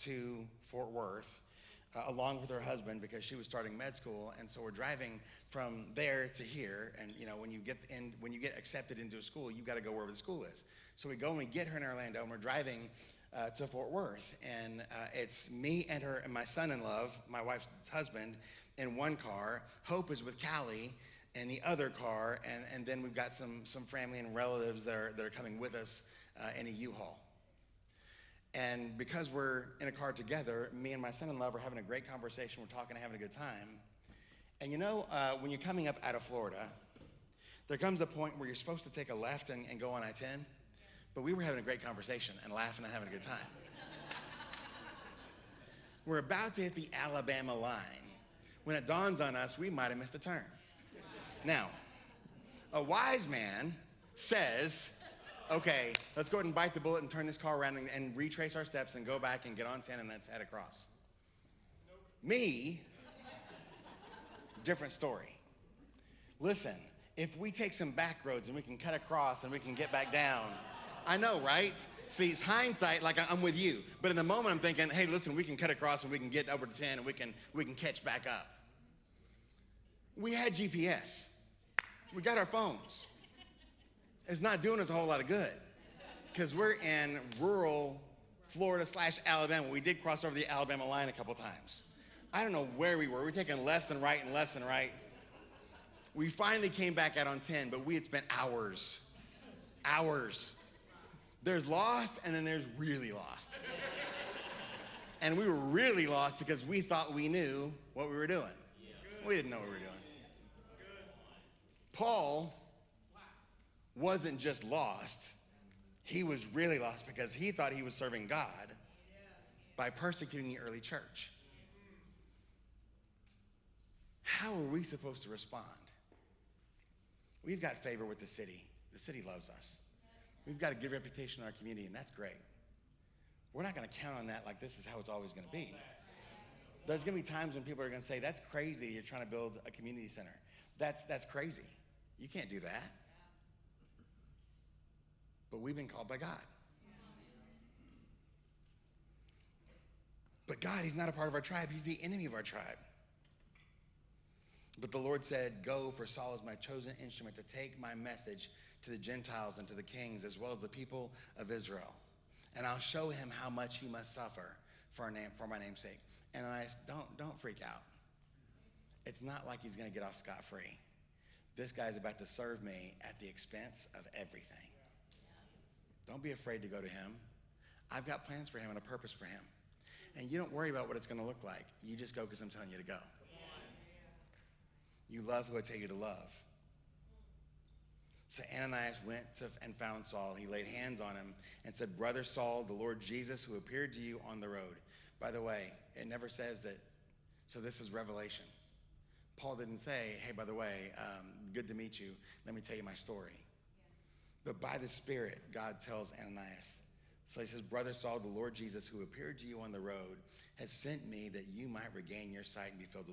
to Fort Worth along with her husband because she was starting med school, and so we're driving from there to here. And you know, when you get accepted into a school, you got to go wherever the school is. So we go and we get her in Orlando, and we're driving to Fort Worth, and it's me and her and my son-in-law, my wife's husband, in one car. Hope is with Callie in the other car, and then we've got some family and relatives that are coming with us in a U-Haul. And because we're in a car together, me and my son-in-law are having a great conversation. We're talking and having a good time. And you know, when you're coming up out of Florida, there comes a point where you're supposed to take a left and go on I-10. But we were having a great conversation and laughing and having a good time. We're about to hit the Alabama line when it dawns on us we might have missed a turn. Now, a wise man says, okay, let's go ahead and bite the bullet and turn this car around and retrace our steps and go back and get on 10 and let's head across. Nope. Me, different story. Listen, if we take some back roads and we can cut across and we can get back down, I know, right? See, it's hindsight, like I'm with you. But in the moment I'm thinking, hey, listen, we can cut across and we can get over to 10 and we can catch back up. We had GPS. We got our phones. It's not doing us a whole lot of good because we're in rural Florida / Alabama. We did cross over the Alabama line a couple times. I don't know where we were. We were taking lefts and right. We finally came back out on 10, but we had spent hours. There's lost and then there's really lost. And we were really lost because we thought we knew what we were doing. We didn't know what we were doing. Paul wasn't just lost, he was really lost because he thought he was serving God by persecuting the early church. How are we supposed to respond? We've got favor with the city. The city loves us. We've got a good reputation in our community, and that's great. We're not going to count on that like this is how it's always going to be. There's going to be times when people are going to say, that's crazy, you're trying to build a community center. That's crazy. You can't do that. But we've been called by God. But God, he's not a part of our tribe. He's the enemy of our tribe. But the Lord said, go, for Saul is my chosen instrument to take my message to the Gentiles and to the kings, as well as the people of Israel. And I'll show him how much he must suffer for my name's sake. And don't freak out. It's not like he's going to get off scot-free. This guy's about to serve me at the expense of everything. Don't be afraid to go to him. I've got plans for him and a purpose for him. And you don't worry about what it's going to look like. You just go because I'm telling you to go. You love who I tell you to love. So Ananias went and found Saul. He laid hands on him and said, Brother Saul, the Lord Jesus, who appeared to you on the road. By the way, it never says that. So this is revelation. Paul didn't say, hey, by the way, good to meet you. Let me tell you my story. But by the Spirit, God tells Ananias. So he says, Brother Saul, the Lord Jesus, who appeared to you on the road, has sent me that you might regain your sight and be filled with